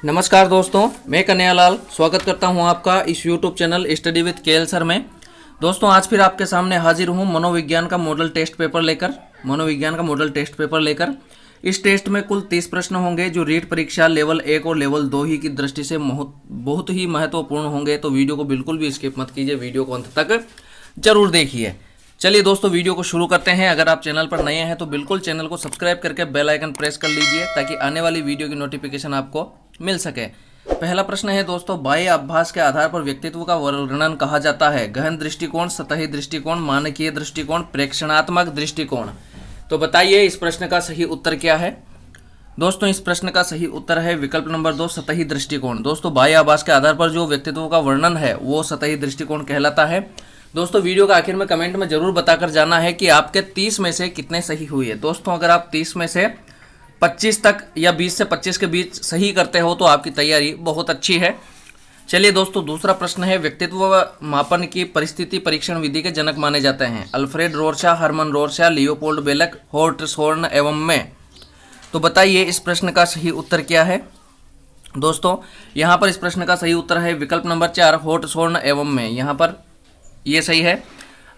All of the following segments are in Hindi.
नमस्कार दोस्तों, मैं कन्हैयालाल स्वागत करता हूं आपका इस YouTube channel study with KL sir में। दोस्तों आज फिर आपके सामने हाजिर हूं मनोविज्ञान का मॉडल टेस्ट पेपर लेकर। इस टेस्ट में कुल 30 प्रश्न होंगे जो रीट परीक्षा लेवल 1 और लेवल 2 ही की दृष्टि से बहुत ही महत्वपूर्ण होंगे। तो वीडियो को बिल्कुल भी स्किप मत कीजिए, वीडियो को अंत तक जरूर देखिए। चलिए दोस्तों वीडियो को शुरू करते हैं। अगर आप चैनल पर नए हैं तो बिल्कुल चैनल को सब्सक्राइब करके बेल आइकन प्रेस कर लीजिए ताकि आने वाली वीडियो की नोटिफिकेशन आपको मिल सके। पहला प्रश्न है दोस्तों, बाह्य अभ्यास के आधार पर व्यक्तित्व का वर्णन कहा जाता है? गहन दृष्टिकोण, सतही दृष्टिकोण, मानकीय दृष्टिकोण, प्रेक्षणात्मक दृष्टिकोण। तो बताइए इस प्रश्न का सही उत्तर क्या है? दोस्तों इस प्रश्न का सही उत्तर है विकल्प नंबर 2, सतही दृष्टिकोण। दोस्तों बाह्य आभास के आधार पर जो व्यक्तित्व का वर्णन है वो सतही दृष्टिकोण कहलाता है। दोस्तों वीडियो के आखिर में कमेंट में जरूर बताकर जाना है कि आपके 30 में से कितने सही हुए। दोस्तों अगर आप 30 में से 25 तक या 20 से 25 के बीच सही करते हो तो आपकी तैयारी बहुत अच्छी है। चलिए दोस्तों दूसरा प्रश्न है, व्यक्तित्व मापन की परिस्थिति परीक्षण विधि के जनक माने जाते हैं? अल्फ्रेड रोरशा, हरमन रोरशा, लियोपोल्ड बेलक, हॉर्टशोर्न एवं मैं। तो बताइए इस प्रश्न का सही उत्तर क्या है? दोस्तों यहाँ पर इस प्रश्न का सही उत्तर है विकल्प नंबर 4, हॉर्टशोर्न एवं मैं। यहाँ पर ये सही है।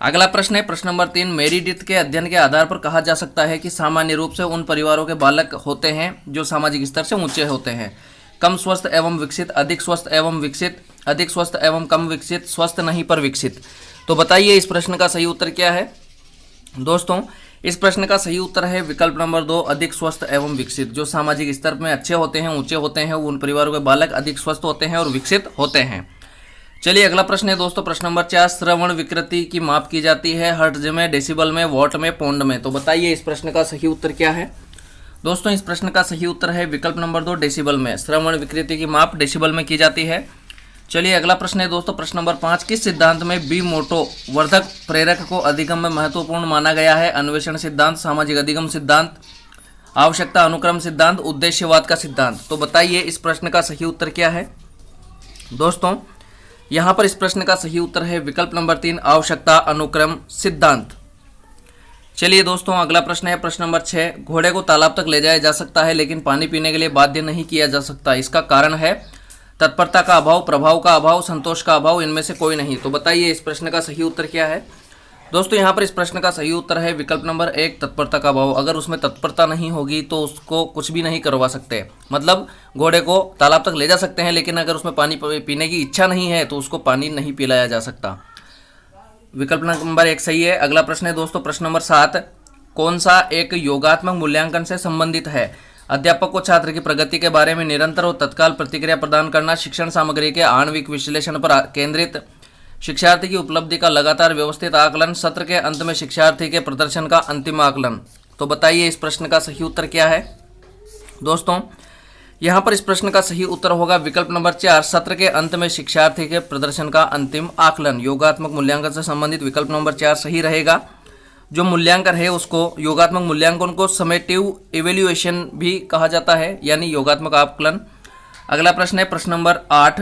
अगला प्रश्न है प्रश्न नंबर 3, मेरिडिथ के अध्ययन के आधार पर कहा जा सकता है कि सामान्य रूप से उन परिवारों के बालक होते हैं जो सामाजिक स्तर से ऊंचे होते हैं। कम स्वस्थ एवं विकसित, अधिक स्वस्थ एवं विकसित, अधिक स्वस्थ एवं कम विकसित, स्वस्थ नहीं पर विकसित। तो बताइए इस प्रश्न का सही उत्तर क्या है? दोस्तों इस प्रश्न का सही उत्तर है विकल्प नंबर 2, अधिक स्वस्थ एवं विकसित। जो सामाजिक स्तर में अच्छे होते हैं, ऊंचे होते हैं, उन परिवारों के बालक अधिक स्वस्थ होते हैं और विकसित होते हैं। चलिए अगला प्रश्न है दोस्तों प्रश्न नंबर 4, श्रवण विकृति की माप की जाती है हर्ट्ज में, डेसिबल में, वॉट में, पौंड में। तो बताइए इस प्रश्न का सही उत्तर क्या है? दोस्तों इस प्रश्न का सही उत्तर है विकल्प नंबर 2, डेसिबल में। श्रवण विकृति की माप डेसिबल में की जाती है। चलिए अगला प्रश्न है दोस्तों प्रश्न नंबर 5, किस सिद्धांत में बी मोटो वर्धक प्रेरक को अधिगम में महत्वपूर्ण माना गया है? अन्वेषण सिद्धांत, सामाजिक अधिगम सिद्धांत, आवश्यकता अनुक्रम सिद्धांत, उद्देश्यवाद का सिद्धांत। तो बताइए इस प्रश्न का सही उत्तर क्या है? दोस्तों यहाँ पर इस प्रश्न का सही उत्तर है विकल्प नंबर 3, आवश्यकता अनुक्रम सिद्धांत। चलिए दोस्तों अगला प्रश्न है प्रश्न नंबर 6, घोड़े को तालाब तक ले जाया जा सकता है लेकिन पानी पीने के लिए बाध्य नहीं किया जा सकता। इसका कारण है? तत्परता का अभाव, प्रभाव का अभाव, संतोष का अभाव, इनमें से कोई नहीं। तो बताइए इस प्रश्न का सही उत्तर क्या है? दोस्तों यहाँ पर इस प्रश्न का सही उत्तर है विकल्प नंबर 1, तत्परता का अभाव। अगर उसमें तत्परता नहीं होगी तो उसको कुछ भी नहीं करवा सकते। मतलब घोड़े को तालाब तक ले जा सकते हैं लेकिन अगर उसमें पानी पीने की इच्छा नहीं है तो उसको पानी नहीं पिलाया जा सकता। विकल्प नंबर 1 सही है। अगला प्रश्न है दोस्तों प्रश्न नंबर 7, कौन सा एक योगात्मक मूल्यांकन से संबंधित है? अध्यापक को छात्र की प्रगति के बारे में निरंतर और तत्काल प्रतिक्रिया प्रदान करना, शिक्षण सामग्री के आणविक विश्लेषण पर केंद्रित, शिक्षार्थी की उपलब्धि का लगातार व्यवस्थित आकलन, सत्र के अंत में शिक्षार्थी के प्रदर्शन का अंतिम आकलन। तो बताइए इस प्रश्न का सही उत्तर क्या है? दोस्तों यहाँ पर इस प्रश्न का सही उत्तर होगा विकल्प नंबर 4, सत्र के अंत में शिक्षार्थी के प्रदर्शन का अंतिम आकलन। योगात्मक मूल्यांकन से संबंधित विकल्प नंबर 4 सही रहेगा। जो मूल्यांकन है उसको, योगात्मक मूल्यांकन को समेटिव इवेल्युएशन भी कहा जाता है, यानी योगात्मक आकलन। अगला प्रश्न है प्रश्न नंबर 8,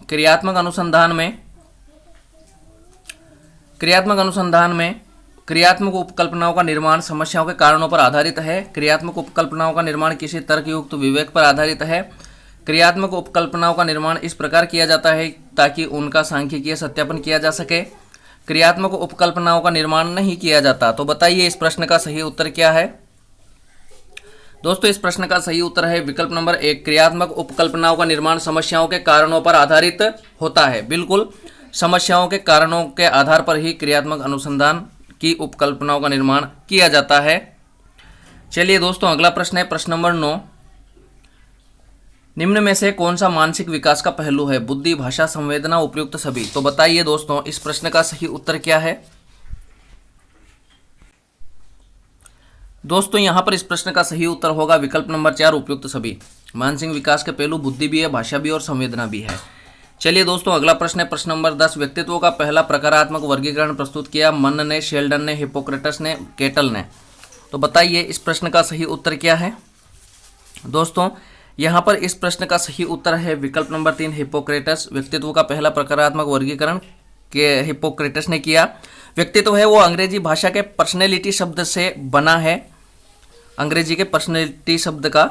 क्रियात्मक अनुसंधान में क्रियात्मक उपकल्पनाओं का निर्माण समस्याओं के कारणों पर आधारित है। क्रियात्मक उपकल्पनाओं का निर्माण किसी तर्कयुक्त विवेक पर आधारित है। क्रियात्मक उपकल्पनाओं का निर्माण इस प्रकार किया जाता है ताकि उनका सांख्यिकीय सत्यापन किया जा सके। क्रियात्मक उपकल्पनाओं का निर्माण नहीं किया जाता। तो बताइए इस प्रश्न का सही उत्तर क्या है? दोस्तों इस प्रश्न का सही उत्तर है विकल्प नंबर 1, क्रियात्मक उपकल्पनाओं का निर्माण समस्याओं के कारणों पर आधारित होता है। बिल्कुल समस्याओं के कारणों के आधार पर ही क्रियात्मक अनुसंधान की उपकल्पनाओं का निर्माण किया जाता है। चलिए दोस्तों अगला प्रश्न है प्रश्न नंबर 9, निम्न में से कौन सा मानसिक विकास का पहलू है? बुद्धि, भाषा, संवेदना, उपयुक्त सभी। तो बताइए दोस्तों इस प्रश्न का सही उत्तर क्या है? दोस्तों यहाँ पर इस प्रश्न का सही उत्तर होगा विकल्प नंबर 4, उपयुक्त सभी। मानसिक विकास के पहलू बुद्धि भी है, भाषा भी और संवेदना भी है। चलिए दोस्तों अगला प्रश्न है प्रश्न नंबर 10, व्यक्तित्व का पहला प्रकारात्मक वर्गीकरण प्रस्तुत किया? मन ने, शेल्डन ने, हिपोक्रेटस ने, केटल ने। तो बताइए इस प्रश्न का सही उत्तर क्या है? दोस्तों यहाँ पर इस प्रश्न का सही उत्तर है विकल्प नंबर 3, हिपोक्रेटस। व्यक्तित्व का पहला प्रकारात्मक वर्गीकरण के हिपोक्रेटस ने किया। व्यक्तित्व है वो अंग्रेजी भाषा के पर्सनैलिटी शब्द से बना है, अंग्रेजी के पर्सनैलिटी शब्द का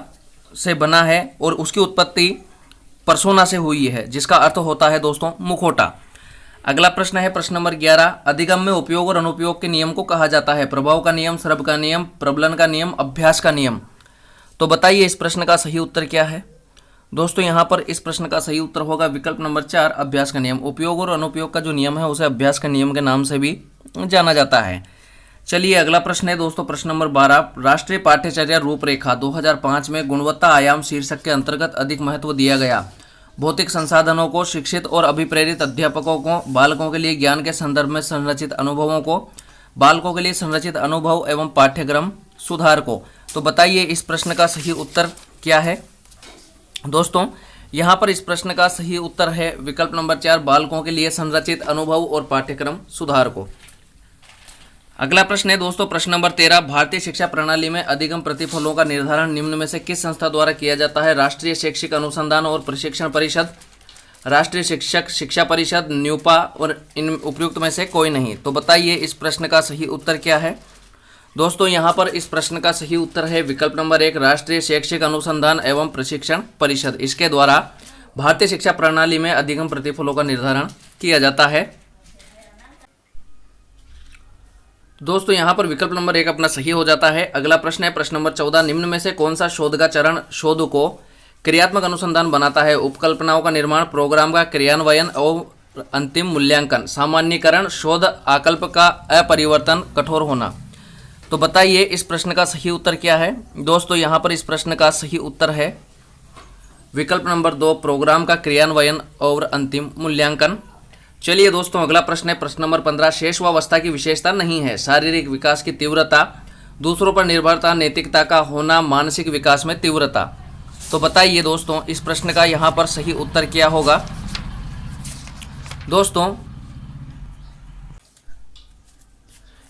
से बना है और उसकी उत्पत्ति परसोना से हुई है, जिसका अर्थ होता है दोस्तों मुखौटा। अगला प्रश्न है प्रश्न नंबर 11, अधिगम में उपयोग और अनुपयोग के नियम को कहा जाता है प्रभाव का नियम, सर्ब का नियम, प्रबलन का नियम, अभ्यास का नियम। तो बताइए इस प्रश्न का सही उत्तर क्या है। दोस्तों यहाँ पर इस प्रश्न का सही उत्तर होगा विकल्प नंबर 4, अभ्यास का नियम। उपयोग और अनुपयोग का जो नियम है उसे अभ्यास का नियम के नाम से भी जाना जाता है। चलिए अगला प्रश्न है दोस्तों प्रश्न नंबर 12, राष्ट्रीय पाठ्यचर्या रूपरेखा 2005 में गुणवत्ता आयाम शीर्षक के अंतर्गत अधिक महत्व दिया गया भौतिक संसाधनों को, शिक्षित और अभिप्रेरित अध्यापकों को, बालकों के लिए ज्ञान के संदर्भ में संरचित अनुभवों को, बालकों के लिए संरचित अनुभव एवं पाठ्यक्रम सुधार को। तो बताइए इस प्रश्न का सही उत्तर क्या है। दोस्तों यहाँ पर इस प्रश्न का सही उत्तर है विकल्प नंबर 4, बालकों के लिए संरचित अनुभव और पाठ्यक्रम सुधार को। अगला प्रश्न है दोस्तों प्रश्न नंबर 13, भारतीय शिक्षा प्रणाली में अधिगम प्रतिफलों का निर्धारण निम्न में से किस संस्था द्वारा किया जाता है। राष्ट्रीय शैक्षिक अनुसंधान और प्रशिक्षण परिषद, राष्ट्रीय शिक्षक शिक्षा परिषद, न्यूपा, और इन उपयुक्त में से कोई नहीं। तो बताइए इस प्रश्न का सही उत्तर क्या है। दोस्तों यहाँ पर इस प्रश्न का सही उत्तर है विकल्प नंबर 1, राष्ट्रीय शैक्षिक अनुसंधान एवं प्रशिक्षण परिषद। इसके द्वारा भारतीय शिक्षा प्रणाली में अधिगम प्रतिफलों का निर्धारण किया जाता है। दोस्तों यहाँ पर विकल्प नंबर 1 अपना सही हो जाता है। अगला प्रश्न है प्रश्न नंबर 14, निम्न में से कौन सा शोध का चरण शोध को क्रियात्मक अनुसंधान बनाता है। उपकल्पनाओं का निर्माण, प्रोग्राम का क्रियान्वयन और अंतिम मूल्यांकन, सामान्यीकरण, शोध आकल्प का अपरिवर्तन, कठोर होना। तो बताइए इस प्रश्न का सही उत्तर क्या है। दोस्तों यहाँ पर इस प्रश्न का सही उत्तर है विकल्प नंबर 2, प्रोग्राम का क्रियान्वयन और अंतिम मूल्यांकन। चलिए दोस्तों अगला प्रश्न है प्रश्न नंबर 15, शेषवावस्था की विशेषता नहीं है। शारीरिक विकास की तीव्रता, दूसरों पर निर्भरता, नैतिकता का होना, मानसिक विकास में तीव्रता। तो बताइए दोस्तों इस प्रश्न का यहाँ पर सही उत्तर क्या होगा। दोस्तों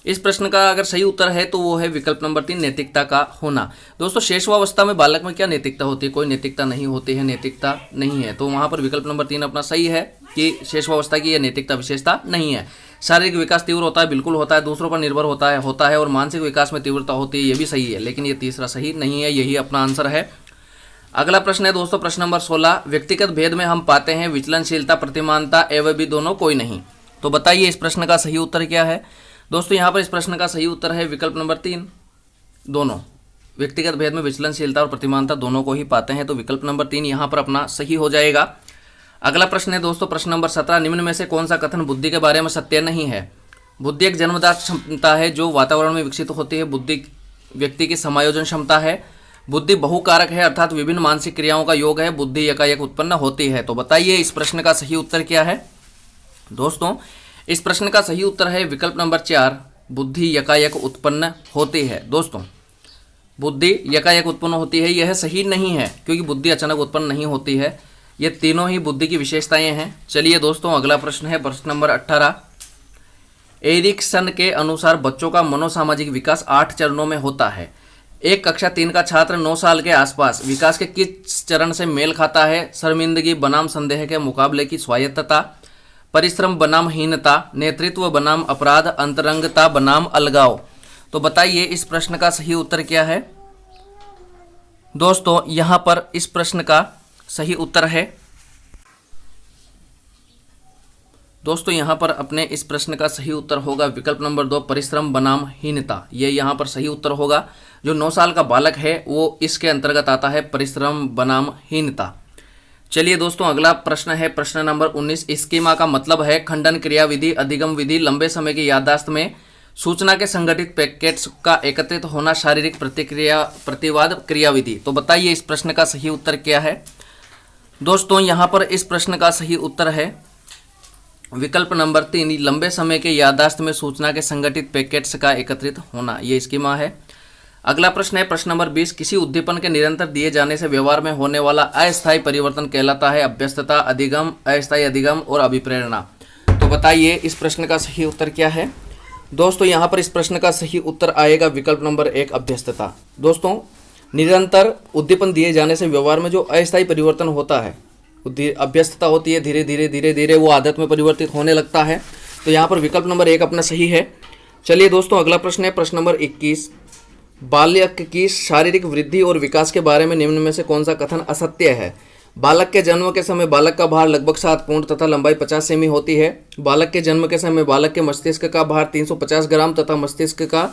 इस प्रश्न का अगर सही उत्तर है तो वो है विकल्प नंबर 3, नैतिकता का होना। दोस्तों शेषवावस्था में बालक में क्या नैतिकता होती है, कोई नैतिकता नहीं होती है, नैतिकता नहीं है। तो वहाँ पर विकल्प नंबर 3 अपना सही है कि शेषवावस्था की यह नैतिकता विशेषता नहीं है। शारीरिक विकास तीव्र होता है, बिल्कुल होता है, दूसरों पर निर्भर होता है और मानसिक विकास में तीव्रता होती है, ये भी सही है, लेकिन ये तीसरा सही नहीं है, यही अपना आंसर है। अगला प्रश्न है दोस्तों प्रश्न नंबर 16, व्यक्तिगत भेद में हम पाते हैं विचलनशीलता, प्रतिमानता एवं भी दोनों कोई नहीं। तो बताइए इस प्रश्न का सही उत्तर क्या है। दोस्तों यहाँ पर इस प्रश्न का सही उत्तर है विकल्प नंबर 3, दोनों। व्यक्तिगत भेद में विचलनशीलता और प्रतिमानता दोनों को ही पाते हैं, तो विकल्प नंबर 3 यहाँ पर अपना सही हो जाएगा। अगला प्रश्न है दोस्तों प्रश्न नंबर 17, निम्न में से कौन सा कथन बुद्धि के बारे में सत्य नहीं है। बुद्धि एक जन्मजात क्षमता है जो वातावरण में विकसित होती है। बुद्धि व्यक्ति की समायोजन क्षमता है। बुद्धि बहुकारक है अर्थात विभिन्न मानसिक क्रियाओं का योग है। बुद्धि एकाएक उत्पन्न होती है। तो बताइए इस प्रश्न का सही उत्तर क्या है। दोस्तों इस प्रश्न का सही उत्तर है विकल्प नंबर 4, बुद्धि एकाएक उत्पन्न होती है। दोस्तों बुद्धि एकाएक उत्पन्न होती है यह सही नहीं है, क्योंकि बुद्धि अचानक उत्पन्न नहीं होती है। ये तीनों ही बुद्धि की विशेषताएं हैं। चलिए दोस्तों अगला प्रश्न है प्रश्न नंबर 18, एरिक्सन के अनुसार बच्चों का मनोसामाजिक विकास 8 चरणों में होता है। एक कक्षा 3 का छात्र 9 साल के आसपास विकास के किस चरण से मेल खाता है। शर्मिंदगी बनाम संदेह के मुकाबले की स्वायत्तता, परिश्रम बनाम हीनता, नेतृत्व बनाम अपराध, अंतरंगता बनाम अलगाव। तो बताइए इस प्रश्न का सही उत्तर क्या है। दोस्तों यहां पर इस प्रश्न का सही उत्तर है, दोस्तों यहां पर अपने इस प्रश्न का सही उत्तर होगा विकल्प नंबर 2, परिश्रम बनाम हीनता। ये यहां पर सही उत्तर होगा। जो 9 साल का बालक है वो इसके अंतर्गत आता है, परिश्रम बनाम हीनता। चलिए दोस्तों अगला प्रश्न है प्रश्न नंबर 19, स्कीमा का मतलब है खंडन क्रियाविधि, अधिगम विधि, लंबे समय की याददाश्त में सूचना के संगठित पैकेट्स का एकत्रित होना, शारीरिक प्रतिक्रिया प्रतिवाद क्रियाविधि। तो बताइए इस प्रश्न का सही उत्तर क्या है। दोस्तों यहाँ पर इस प्रश्न का सही उत्तर है विकल्प नंबर 3, लंबे समय के याददाश्त में सूचना के संगठित पैकेट्स का एकत्रित होना, ये स्कीमा है। अगला प्रश्न है प्रश्न नंबर 20, किसी उद्दीपन के निरंतर दिए जाने से व्यवहार में होने वाला अस्थायी परिवर्तन कहलाता है अभ्यस्तता, अधिगम, अस्थायी अधिगम और अभिप्रेरणा। तो बताइए इस प्रश्न का सही उत्तर क्या है। दोस्तों यहाँ पर इस प्रश्न का सही उत्तर आएगा विकल्प नंबर 1, अभ्यस्तता। दोस्तों निरंतर उद्दीपन दिए जाने से व्यवहार में जो अस्थायी परिवर्तन होता है, अभ्यस्तता होती है, धीरे धीरे धीरे धीरे वो आदत में परिवर्तित होने लगता है। तो यहाँ पर विकल्प नंबर 1 अपना सही है। चलिए दोस्तों अगला प्रश्न है प्रश्न नंबर 21, बालक की शारीरिक वृद्धि और विकास के बारे में निम्न में से कौन सा कथन असत्य है। बालक के जन्म के समय बालक का भार लगभग 7 पाउंड तथा लंबाई 50 सेमी होती है। बालक के जन्म के समय बालक के मस्तिष्क का भार 350 ग्राम तथा मस्तिष्क का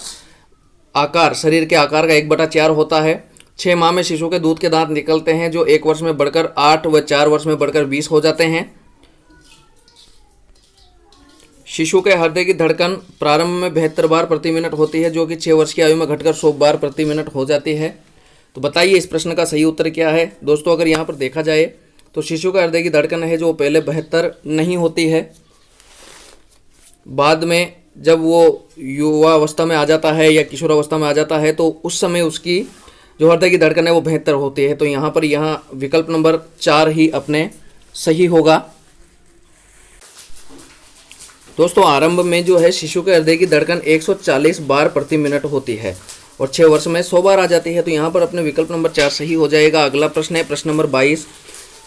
आकार शरीर के आकार का 1/4 होता है। 6 माह में शिशु के दूध के दांत निकलते हैं जो 1 वर्ष में बढ़कर 8 व 4 वर्ष में बढ़कर 20 हो जाते हैं। शिशु के हृदय की धड़कन प्रारंभ में 72 बार प्रति मिनट होती है जो कि 6 वर्ष की आयु में घटकर 100 बार प्रति मिनट हो जाती है। तो बताइए इस प्रश्न का सही उत्तर क्या है। दोस्तों अगर यहाँ पर देखा जाए तो शिशु का हृदय की धड़कन है जो पहले 72 नहीं होती है, बाद में जब वो युवावस्था में आ जाता है या किशोरावस्था में आ जाता है तो उस समय उसकी जो हृदय की धड़कन है वो 72 होती है। तो यहाँ पर विकल्प नंबर 4 ही अपने सही होगा। दोस्तों आरंभ में जो है शिशु के हृदय की धड़कन 140 बार प्रति मिनट होती है और 6 वर्ष में 100 बार आ जाती है। तो यहाँ पर अपने विकल्प नंबर 4 सही हो जाएगा। अगला प्रश्न है प्रश्न नंबर 22।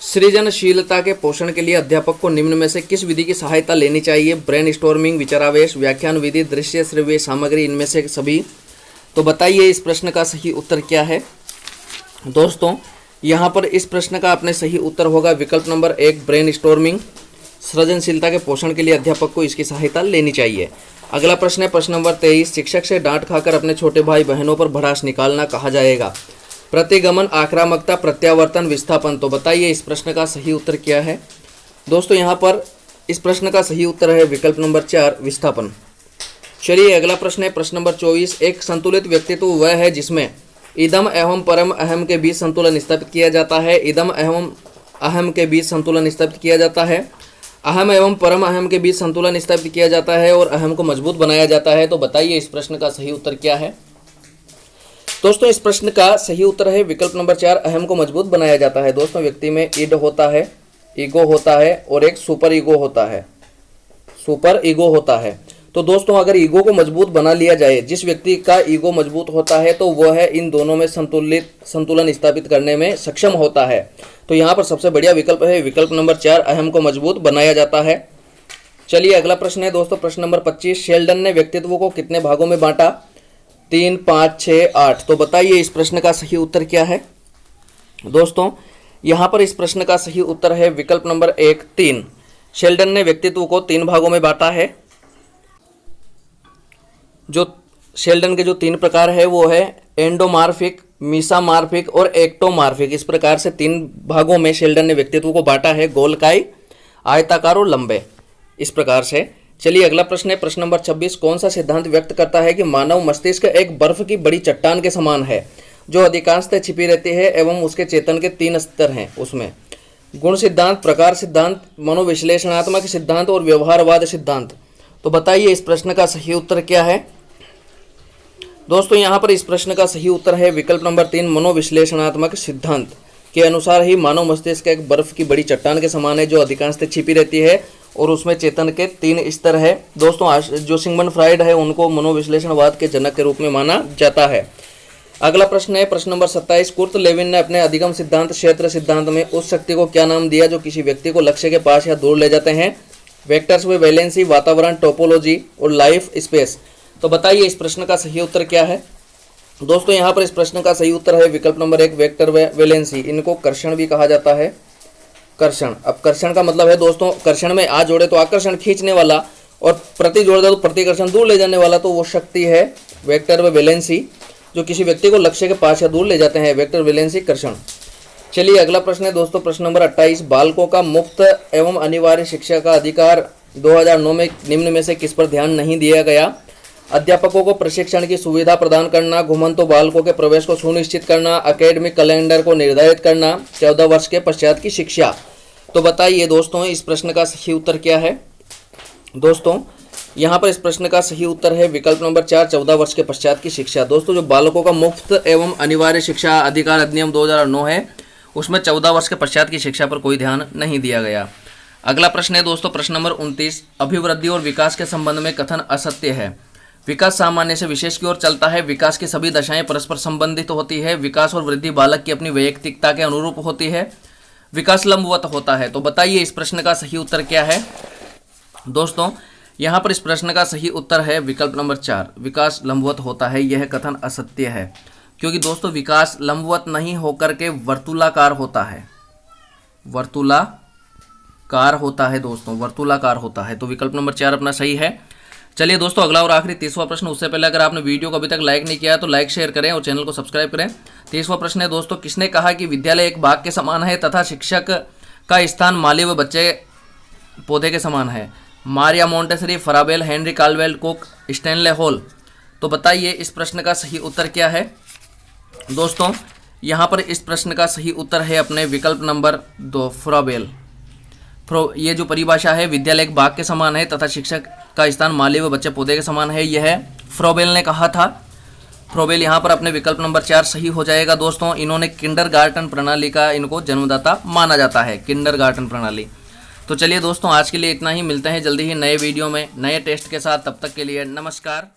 सृजनशीलता के पोषण के लिए अध्यापक को निम्न में से किस विधि की सहायता लेनी चाहिए? ब्रेनस्टॉर्मिंग, विचारावेश, व्याख्यान विधि, दृश्य श्रव्य सामग्री, इनमें से सभी। तो बताइए इस प्रश्न का सही उत्तर क्या है। दोस्तों यहाँ पर इस प्रश्न का अपने सही उत्तर होगा विकल्प नंबर 1 ब्रेनस्टॉर्मिंग। सृजनशीलता के पोषण के लिए अध्यापक को इसकी सहायता लेनी चाहिए। अगला प्रश्न है प्रश्न नंबर 23। शिक्षक से डांट खाकर अपने छोटे भाई बहनों पर भड़ास निकालना कहा जाएगा? प्रतिगमन, आक्रामकता, प्रत्यावर्तन, विस्थापन। तो बताइए इस प्रश्न का सही उत्तर क्या है। दोस्तों यहाँ पर इस प्रश्न का सही उत्तर है विकल्प नंबर 4 विस्थापन। चलिए अगला प्रश्न है प्रश्न नंबर 24। एक संतुलित व्यक्तित्व वह है जिसमें इदम एवं परम अहम के बीच संतुलन स्थापित किया जाता है। इदम एवं अहम के बीच संतुलन स्थापित किया जाता है। अहम एवं परम अहम के बीच संतुलन स्थापित किया जाता है और अहम को मजबूत बनाया जाता है। तो बताइए इस प्रश्न का सही उत्तर क्या है। दोस्तों इस प्रश्न का सही उत्तर है विकल्प नंबर 4 अहम को मजबूत बनाया जाता है। दोस्तों व्यक्ति में ईड होता है, ईगो होता है और एक सुपर ईगो होता है, सुपर ईगो होता है। तो दोस्तों अगर ईगो को मजबूत बना लिया जाए, जिस व्यक्ति का ईगो मजबूत होता है तो वह है इन दोनों में संतुलन स्थापित करने में सक्षम होता है। तो यहाँ पर सबसे बढ़िया विकल्प है विकल्प नंबर 4 अहम को मजबूत बनाया जाता है। चलिए अगला प्रश्न है दोस्तों प्रश्न नंबर 25। शेल्डन ने व्यक्तित्व को कितने भागों में बांटा? 3, 5, 6, 8। तो बताइए इस प्रश्न का सही उत्तर क्या है। दोस्तों यहाँ पर इस प्रश्न का सही उत्तर है विकल्प नंबर 1 3। शेल्डन ने व्यक्तित्व को 3 भागों में बांटा है। जो शेल्डन के जो 3 प्रकार है वो है एंडोमार्फिक, मीसामार्फिक और एक्टोमार्फिक। इस प्रकार से 3 भागों में शेल्डन ने व्यक्तित्व को बांटा है, गोलकाई, आयताकार और लंबे, इस प्रकार से। चलिए अगला प्रश्न है प्रश्न नंबर 26। कौन सा सिद्धांत व्यक्त करता है कि मानव मस्तिष्क एक बर्फ की बड़ी चट्टान के समान है जो अधिकांशतः छिपी रहती है एवं उसके चेतन के 3 स्तर हैं उसमें? गुण सिद्धांत, प्रकार सिद्धांत, मनोविश्लेषणात्मक सिद्धांत और व्यवहारवाद सिद्धांत। तो बताइए इस प्रश्न का सही उत्तर क्या है। दोस्तों यहाँ पर इस प्रश्न का सही उत्तर है विकल्प नंबर 3 मनोविश्लेषणात्मक सिद्धांत के अनुसार ही मानव मस्तिष्क एक बर्फ की बड़ी चट्टान के समान है जो अधिकांशतः छिपी रहती है और उसमें चेतन के 3 स्तर है। दोस्तों जो सिगमंड फ्राइड है उनको मनोविश्लेषणवाद के जनक के रूप में माना जाता है। अगला प्रश्न है प्रश्न नंबर 27। कुर्ट लेविन ने अपने अधिगम सिद्धांत क्षेत्र सिद्धांत में उस शक्ति को क्या नाम दिया जो किसी व्यक्ति को लक्ष्य के पास या दूर ले जाते हैं? वेक्टर्स व वैलेंसी, वातावरण, टोपोलॉजी और लाइफ स्पेस। तो बताइए इस प्रश्न का सही उत्तर क्या है। दोस्तों यहाँ पर इस प्रश्न का सही उत्तर है विकल्प नंबर 1 वेक्टर व वैलेंसी। इनको कर्षण भी कहा जाता है, कर्षण। अब कर्षण का मतलब है दोस्तों, कर्षण में आ जोड़े तो आकर्षण खींचने वाला और प्रति जोड़ दे तो प्रतिकर्षण दूर ले जाने वाला। तो वो शक्ति है वेक्टर व वैलेंसी जो किसी व्यक्ति को लक्ष्य के पास या दूर ले जाते हैं, वेक्टर, वैलेंसी, कर्षण। चलिए अगला प्रश्न है दोस्तों प्रश्न नंबर 28। बालकों का मुफ्त एवं अनिवार्य शिक्षा का अधिकार 2009 में निम्न में से किस पर ध्यान नहीं दिया गया? अध्यापकों को प्रशिक्षण की सुविधा प्रदान करना, घुमंतु बालकों के प्रवेश को सुनिश्चित करना, एकेडमिक कैलेंडर को निर्धारित करना, 14 वर्ष के पश्चात की शिक्षा। तो बताइए दोस्तों इस प्रश्न का सही उत्तर क्या है। दोस्तों यहाँ पर इस प्रश्न का सही उत्तर है विकल्प नंबर 4 14 वर्ष के पश्चात की शिक्षा। दोस्तों जो बालकों का मुफ्त एवं अनिवार्य शिक्षा अधिकार अधिनियम 2009 है उसमें 14 वर्ष के पश्चात की शिक्षा पर कोई ध्यान नहीं दिया गया। अगला प्रश्न है दोस्तों प्रश्न नंबर 29। अभिवृद्धि और विकास के संबंध में कथन असत्य है। विकास सामान्य से विशेष की ओर चलता है। विकास की सभी दशाएं परस्पर संबंधित होती है। विकास और वृद्धि बालक की अपनी वैयक्तिकता के अनुरूप होती है। विकास लंबवत होता है। तो बताइए इस प्रश्न का सही उत्तर क्या है। दोस्तों यहाँ पर इस प्रश्न का सही उत्तर है विकल्प नंबर 4 विकास लंबवत होता है। यह कथन असत्य है क्योंकि दोस्तों विकास लंबवत नहीं होकर के वर्तुलाकार होता है। वर्तुलाकार होता है दोस्तों, वर्तुलाकार होता है। तो विकल्प नंबर 4 अपना सही है। चलिए दोस्तों, अगला और आखिरी 30वां प्रश्न। उससे पहले अगर आपने वीडियो को अभी तक लाइक नहीं किया तो लाइक शेयर करें और चैनल को सब्सक्राइब करें। 30वां प्रश्न है दोस्तों, किसने कहा कि विद्यालय एक बाग के समान है तथा शिक्षक का स्थान माली व बच्चे पौधे के समान है? Maria Montessori, Froebel, Henry Caldwell Cook, Stanley Hall. तो बताइए इस प्रश्न का सही उत्तर क्या है दोस्तों? यहाँ पर इस प्रश्न का सही उत्तर है अपने विकल्प नंबर 2, फ्राबेल। ये जो परिभाषा है, विद्यालय एक बाग के समान है तथा शिक्षक का स्थान माली व बच्चे पौधे के समान है, यह फ्राबेल ने कहा था। फ्राबेल यहाँ पर अपने विकल्प नंबर 4 सही हो जाएगा दोस्तों। इन्होंने किंडरगार्टन प्रणाली का इनको जन्मदाता माना जाता है, किंडरगार्टन प्रणाली। तो चलिए दोस्तों, आज के लिए इतना ही। मिलते हैं जल्दी ही नए वीडियो में नए टेस्ट के साथ। तब तक के लिए नमस्कार।